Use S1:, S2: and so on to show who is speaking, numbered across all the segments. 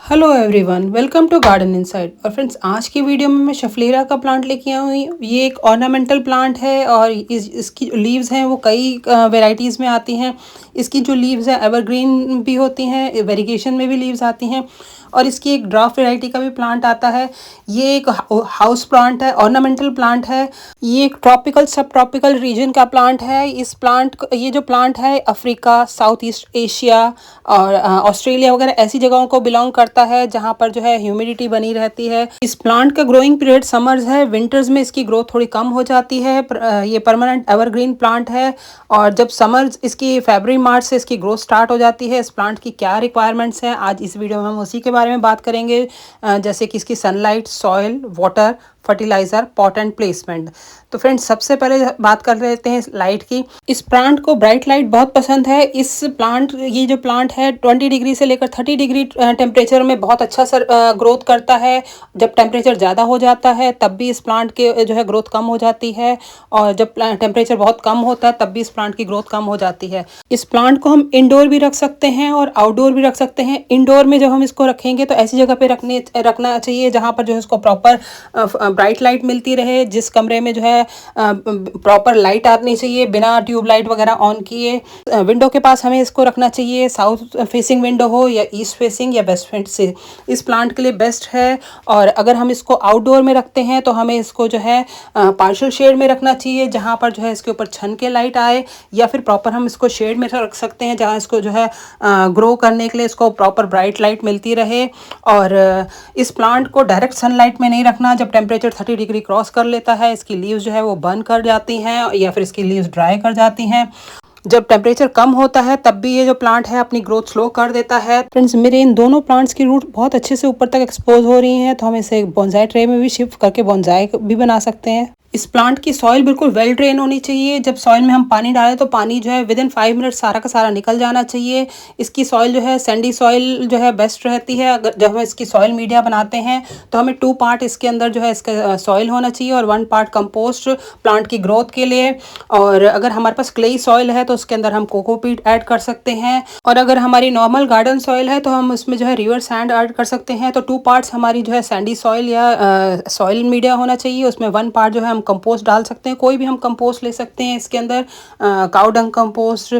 S1: Hello everyone, welcome to garden inside. और friends, आज की वीडियो में मैं शफलेरा का प्लांट लेके आई हुई हूँ। ये एक ऑर्नामेंटल प्लांट है और इसकी जो लीव्स हैं वो कई वेराइटीज़ में आती हैं। इसकी जो लीव्स हैं एवरग्रीन भी होती हैं, वेरिगेशन में भी लीव्स आती हैं। और इसकी एक ड्राफ्ट वैरायटी का भी प्लांट आता है। ये एक हाउस प्लांट है, ऑर्नामेंटल प्लांट है। ये एक ट्रॉपिकल सब ट्रॉपिकल रीजन का प्लांट है। ये जो प्लांट है अफ्रीका, साउथ ईस्ट एशिया और ऑस्ट्रेलिया वगैरह ऐसी जगहों को बिलोंग करता है जहाँ पर जो है ह्यूमिडिटी बनी रहती है। इस प्लांट का ग्रोइंग पीरियड समर्स है। विंटर्स में इसकी ग्रोथ थोड़ी कम हो जाती है। ये परमानेंट एवरग्रीन प्लांट है। और जब समर्स इसकी फरवरी मार्च से इसकी ग्रोथ स्टार्ट हो जाती है। इस प्लांट की क्या रिक्वायरमेंट्स हैं, आज इस वीडियो में हम उसी के बारे में बात करेंगे। जैसे कि इसकी sunlight, soil, water, fertiliser, pot and placement. तो फ्रेंड्स, सबसे पहले बात कर लेते हैं लाइट की। इस प्लांट को ब्राइट लाइट बहुत पसंद है। ये जो प्लांट है 20 डिग्री से लेकर 30 डिग्री टेम्परेचर में बहुत अच्छा ग्रोथ करता है। जब टेम्परेचर ज़्यादा हो जाता है तब भी इस प्लांट के जो है ग्रोथ कम हो जाती है। और जब टेम्परेचर बहुत कम होता है तब भी इस प्लांट की ग्रोथ कम हो जाती है। इस प्लांट को हम इंडोर भी रख सकते हैं और आउटडोर भी रख सकते हैं। इंडोर में जब हम इसको रखेंगे तो ऐसी जगह पे रखना चाहिए जहाँ पर जो है इसको प्रॉपर ब्राइट लाइट मिलती रहे। जिस कमरे में जो है प्रॉपर लाइट आनी चाहिए बिना ट्यूब लाइट वगैरह ऑन किए। विंडो के पास हमें इसको रखना चाहिए। साउथ फेसिंग विंडो हो या ईस्ट फेसिंग या वेस्ट फेस से इस प्लांट के लिए बेस्ट है। और अगर हम इसको आउटडोर में रखते हैं तो हमें इसको जो है पार्शियल शेड में रखना चाहिए जहाँ पर जो है इसके ऊपर छन के लाइट आए। या फिर प्रॉपर हम इसको शेड में रख सकते हैं जहाँ इसको जो है ग्रो करने के लिए इसको प्रॉपर ब्राइट लाइट मिलती रहे। और इस प्लांट को डायरेक्ट सनलाइट में नहीं रखना। जब टेम्परेचर 30 डिग्री क्रॉस कर लेता है इसकी लीव्स जो है वो बर्न कर जाती हैं या फिर इसकी लीव्स ड्राई कर जाती हैं। जब टेम्परेचर कम होता है तब भी ये जो प्लांट है अपनी ग्रोथ स्लो कर देता है। फ्रेंड्स, मेरे इन दोनों प्लांट्स की रूट बहुत अच्छे से ऊपर तक एक्सपोज हो रही हैं, तो हम इसे बोनसाई ट्रे में भी शिफ्ट करके बोनसाई भी बना सकते हैं। इस प्लांट की सॉइल बिल्कुल वेल ड्रेन होनी चाहिए। जब सॉइल में हम पानी डालें तो पानी जो है विदिन 5 मिनट सारा का सारा निकल जाना चाहिए। इसकी सॉइल जो है सैंडी सॉइल जो है बेस्ट रहती है। अगर जब हम इसकी सॉइल मीडिया बनाते हैं तो हमें 2 पार्ट इसके अंदर जो है इसका सॉइल होना चाहिए और 1 पार्ट कंपोस्ट प्लांट की ग्रोथ के लिए। और अगर हमारे पास क्लेई सॉइल है तो उसके अंदर हम कोकोपीट ऐड कर सकते हैं। और अगर हमारी नॉर्मल गार्डन सॉइल है तो हम उसमें जो है रिवर सैंड ऐड कर सकते हैं। तो 2 पार्ट्स हमारी जो है सैंडी सॉइल या सॉइल मीडिया होना चाहिए। उसमें 1 पार्ट जो है हम कंपोस्ट डाल सकते हैं। कोई भी हम कंपोस्ट ले सकते हैं इसके अंदर, cow dung compost,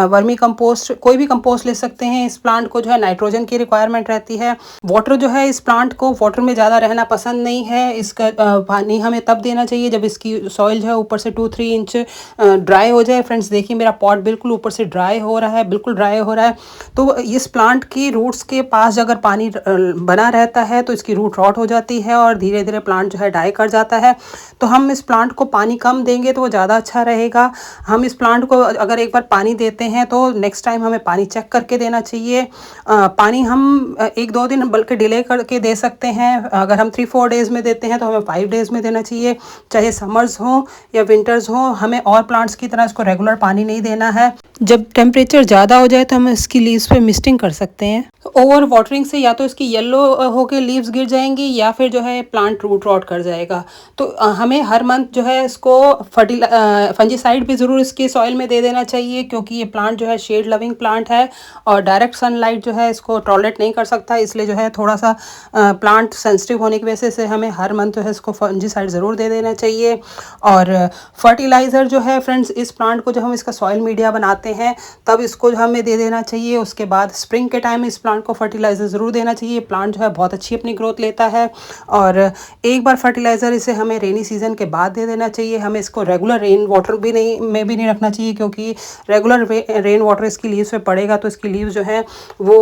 S1: vermi compost, कोई भी कंपोस्ट ले सकते हैं। इस प्लांट को जो है नाइट्रोजन की रिक्वायरमेंट रहती है। वाटर जो है इस प्लांट को वाटर में ज़्यादा रहना पसंद नहीं है। इसका पानी हमें तब देना चाहिए जब इसकी सॉइल जो है ऊपर से 2-3 इंच ड्राई हो जाए। फ्रेंड्स, देखिए मेरा पॉट बिल्कुल ऊपर से ड्राई हो रहा है, बिल्कुल ड्राई हो रहा है। तो इस प्लांट की रूट्स के पास अगर पानी बना रहता है तो इसकी रूट रॉट हो जाती है और धीरे धीरे प्लांट जो है डाई कर जाता है। तो हम इस प्लांट को पानी कम देंगे तो वो ज़्यादा अच्छा रहेगा। हम इस प्लांट को अगर एक बार पानी देते हैं तो नेक्स्ट टाइम हमें पानी चेक करके देना चाहिए। पानी हम 1-2 दिन बल्कि डिले करके दे सकते हैं। अगर हम 3-4 डेज़ में देते हैं तो हमें 5 डेज़ में देना चाहिए। चाहे समर्स हो या विंटर्स हो, हमें और प्लांट्स की तरह इसको रेगुलर पानी नहीं देना है। जब टेम्परेचर ज़्यादा हो जाए तो हम इसकी लीव्स पे मिस्टिंग कर सकते हैं। ओवर वाटरिंग से या तो इसकी येलो होके लीव्स गिर जाएंगी या फिर जो है प्लांट रूट रॉट कर जाएगा। तो हमें हर मंथ जो है इसको फंजीसाइड भी ज़रूर इसकी सॉइल में दे देना चाहिए, क्योंकि ये प्लांट जो है शेड लविंग प्लांट है और डायरेक्ट सनलाइट जो है इसको टॉलरेट नहीं कर सकता। इसलिए जो है थोड़ा सा प्लांट सेंसिटिव होने की वजह से हमें हर मंथ जो है इसको फंजीसाइड ज़रूर दे देना चाहिए। और फर्टिलाइज़र जो है फ्रेंड्स, इस प्लांट को जब हम इसका सॉइल मीडिया बनाते हैं तब इसको हमें दे देना चाहिए। उसके बाद स्प्रिंग के टाइम इस प्लांट को फर्टिलाइज़र ज़रूर देना चाहिए। प्लांट जो है बहुत अच्छी अपनी ग्रोथ लेता है। और एक बार फर्टिलाइज़र इसे हमें रेनी सीजन के बाद दे देना चाहिए। हमें इसको रेगुलर रेन वाटर भी नहीं रखना चाहिए, क्योंकि रेगुलर रेन वाटर इसकी लीव्स पे पड़ेगा तो इसकी लीव्स जो है वो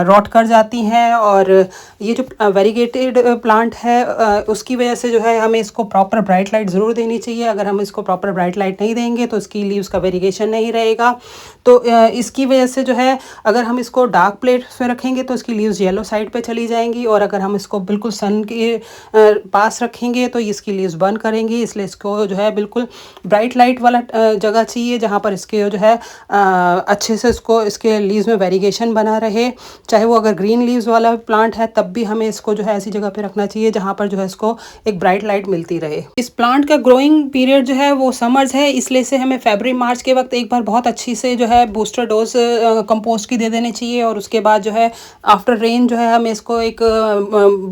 S1: रॉट कर जाती हैं। और ये जो वेरीगेटेड प्लांट है उसकी वजह से जो है हमें इसको प्रॉपर ब्राइट लाइट ज़रूर देनी चाहिए। अगर हम इसको प्रॉपर ब्राइट लाइट नहीं देंगे तो इसकी लीव्स का वेरीगेशन नहीं रहेगा। तो इसकी वजह से जो है अगर हम इसको डार्क प्लेट में रखेंगे तो इसकी लीव्स येलो साइड पे चली जाएंगी। और अगर हम इसको बिल्कुल सन के पास रखेंगे तो इसकी लीव्स बर्न करेंगी, इसलिए इसको जो है बिल्कुल ब्राइट लाइट वाला जगह चाहिए जहाँ पर इसके जो है अच्छे से इसके लीव्स में वेरिगेशन बना रहे। चाहे वो अगर ग्रीन लीव्स वाला प्लांट है तब भी हमें इसको जो है ऐसी जगह पे रखना चाहिए जहाँ पर जो है इसको एक ब्राइट लाइट मिलती रहे। इस प्लांट का ग्रोइंग पीरियड जो है वो समर्स है, इसलिए से हमें फरवरी मार्च के वक्त एक बार बहुत अच्छी से जो है बूस्टर डोज कंपोस्ट की दे देनी चाहिए, और उसके बाद जो है आफ्टर रेन जो है हमें इसको एक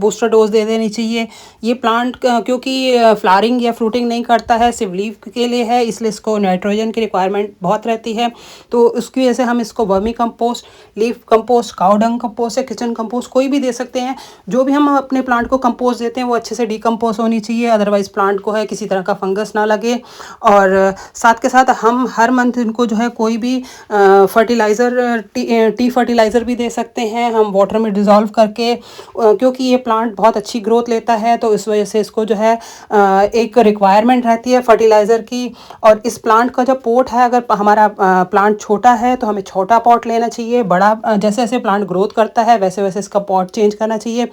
S1: बूस्टर डोज दे देनी चाहिए। ये प्लांट क्योंकि फ्लावरिंग या फ्रूटिंग नहीं करता है, सिर्फ लीफ के लिए है, इसलिए इसको नाइट्रोजन की रिक्वायरमेंट बहुत रहती है। तो उसकी वजह से हम इसको वर्मी कंपोस्ट, लीफ कंपोस्ट, काऊ डंग कंपोस्ट या किचन कंपोस्ट कोई भी दे सकते हैं। जो भी हम अपने प्लांट को कंपोस्ट देते हैं वो अच्छे से डीकम्पोज होनी चाहिए, अदरवाइज प्लांट को है किसी तरह का फंगस ना लगे। और साथ के साथ हम हर मंथ इनको जो है कोई भी फर्टिलाइज़र, टी फर्टिलाइज़र भी दे सकते हैं हम वाटर में डिज़ोल्व करके, क्योंकि ये प्लांट बहुत अच्छी ग्रोथ लेता है, तो इस वजह से इसको जो है एक रिक्वायरमेंट रहती है फर्टिलाइज़र की। और इस प्लांट का जो पोट है, अगर हमारा प्लांट छोटा है तो हमें छोटा पॉट लेना चाहिए, बड़ा जैसे जैसे प्लांट ग्रोथ करता है वैसे वैसे इसका पॉट चेंज करना चाहिए।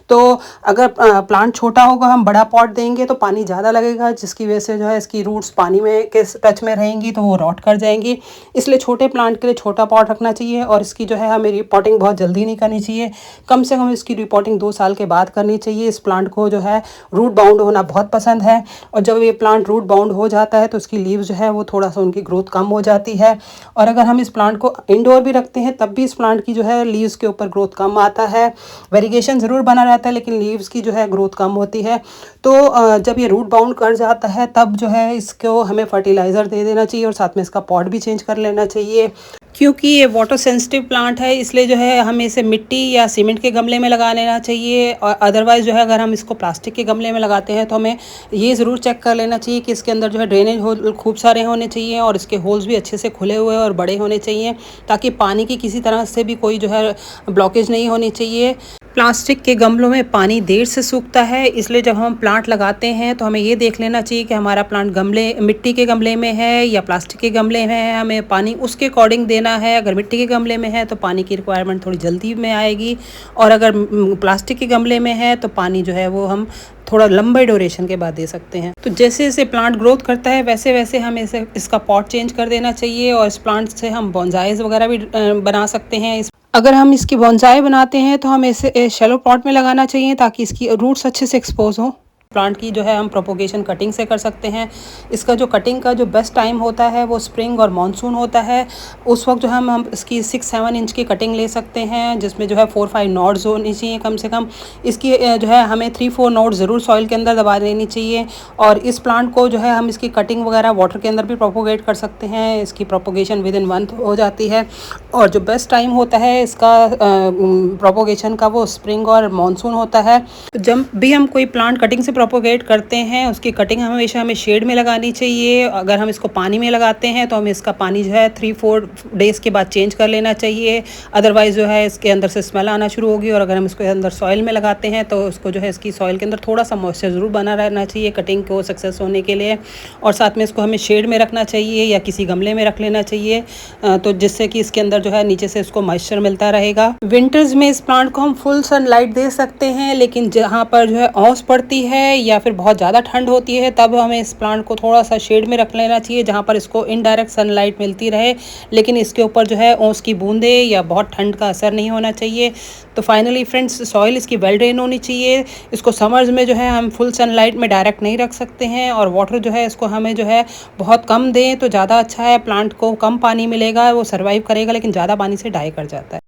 S1: तो अगर प्लांट छोटा होगा हम बड़ा पॉट देंगे तो पानी ज़्यादा लगेगा, जिसकी वजह से जो है इसकी रूट्स पानी में के टच में रहेंगी तो वो रॉट कर जाएंगी। इसलिए छोटे प्लांट के लिए छोटा पॉट रखना चाहिए, और इसकी जो है हमें रिपोर्टिंग बहुत जल्दी नहीं करनी चाहिए, कम से कम इसकी रिपोर्टिंग 2 साल के बाद करनी चाहिए। इस प्लांट को जो है रूट बाउंड होना बहुत पसंद है, और जब ये प्लांट रूट बाउंड हो जाता है तो उसकी लीव्स जो है वो थोड़ा सा उनकी ग्रोथ कम हो जाती है। और अगर हम इस प्लांट को इंडोर भी रखते हैं तब भी इस प्लांट की जो है लीव्स के ऊपर ग्रोथ कम आता है, वेरिगेशन ज़रूर बना रहता है लेकिन लीव्स की जो है ग्रोथ कम होती है। तो जब ये रूट बाउंड कर जाता है तब जो है इसको हमें फर्टिलाइज़र दे देना चाहिए, और साथ में इसका पॉट भी चेंज कर लेना चाहिए। क्योंकि ये वाटर सेंसिटिव प्लांट है इसलिए जो है हमें इसे मिट्टी या सीमेंट के गमले में लगा लेना चाहिए, और अदरवाइज़ जो है अगर हम इसको प्लास्टिक के गमले में लगाते हैं तो हमें ये ज़रूर चेक कर लेना चाहिए कि इसके अंदर जो है ड्रेनेज होल खूब सारे होने चाहिए, और इसके होल्स भी अच्छे से खुले हुए और बड़े होने चाहिए, ताकि पानी की किसी तरह से भी कोई जो है ब्लॉकेज नहीं होनी चाहिए। प्लास्टिक के गमलों में पानी देर से सूखता है, इसलिए जब हम प्लांट लगाते हैं तो हमें ये देख लेना चाहिए कि हमारा प्लांट मिट्टी के गमले में है या प्लास्टिक के गमले में है, हमें पानी उसके अकॉर्डिंग देना है। अगर मिट्टी के गमले में है तो पानी की रिक्वायरमेंट थोड़ी जल्दी में आएगी, और अगर प्लास्टिक के गमले में है तो पानी जो है वो हम थोड़ा लंबे ड्यूरेशन के बाद दे सकते हैं। तो जैसे जैसे प्लांट ग्रोथ करता है वैसे वैसे हमें इसका पॉट चेंज कर देना चाहिए, और इस प्लांट से हम बोनसाइज वगैरह भी बना सकते हैं। अगर हम इसकी बोनसाई बनाते हैं तो हमें इसे शैलो पॉट में लगाना चाहिए ताकि इसकी रूट्स अच्छे से एक्सपोज हों। प्लांट की जो है हम प्रोपोगेशन कटिंग से कर सकते हैं। इसका जो कटिंग का जो बेस्ट टाइम होता है वो स्प्रिंग और मानसून होता है। उस वक्त जो हम इसकी 6-7 इंच की कटिंग ले सकते हैं, जिसमें जो है 4-5 नोड्स होनी चाहिए कम से कम। इसकी जो है हमें 3-4 नोड ज़रूर सॉइल के अंदर दबा देनी चाहिए, और इस प्लांट को जो है हम इसकी कटिंग वगैरह वाटर के अंदर भी प्रोपोगेट कर सकते हैं। इसकी प्रोपोगेशन विद इन मंथ हो जाती है, और जो बेस्ट टाइम होता है इसका प्रोपोगेशन का वो स्प्रिंग और मानसून होता है। तो जब भी हम कोई प्लांट कटिंग से प्रोपोगेट करते हैं उसकी कटिंग हमेशा हमें शेड में लगानी चाहिए। अगर हम इसको पानी में लगाते हैं तो हमें इसका पानी जो है 3-4 डेज़ के बाद चेंज कर लेना चाहिए, अदरवाइज़ जो है इसके अंदर से स्मेल आना शुरू होगी। और अगर हम इसको अंदर सॉइल में लगाते हैं तो उसको जो है इसकी सॉइल के अंदर थोड़ा सा मॉइस्चर ज़रूर बना रहना चाहिए कटिंग को सक्सेस होने के लिए। और साथ में इसको हमें शेड में रखना चाहिए या किसी गमले में रख लेना चाहिए, तो जिससे कि इसके अंदर जो है नीचे से इसको मॉइस्चर मिलता रहेगा। विंटर्स में इस प्लांट को हम फुल सनलाइट दे सकते हैं, लेकिन जहाँ पर जो है ओस पड़ती है या फिर बहुत ज़्यादा ठंड होती है तब हमें इस प्लांट को थोड़ा सा शेड में रख लेना चाहिए, जहाँ पर इसको इनडायरेक्ट सनलाइट मिलती रहे, लेकिन इसके ऊपर जो है ओस की बूंदे या बहुत ठंड का असर नहीं होना चाहिए। तो फाइनली फ्रेंड्स, सॉइल इसकी वेल ड्रेन होनी चाहिए। इसको समर्स में जो है हम फुल सनलाइट में डायरेक्ट नहीं रख सकते हैं, और वाटर जो है इसको हमें जो है बहुत कम दें तो ज़्यादा अच्छा है। प्लांट को कम पानी मिलेगा, वो सर्वाइव करेगा, लेकिन ज़्यादा पानी से डाई कर जाता है।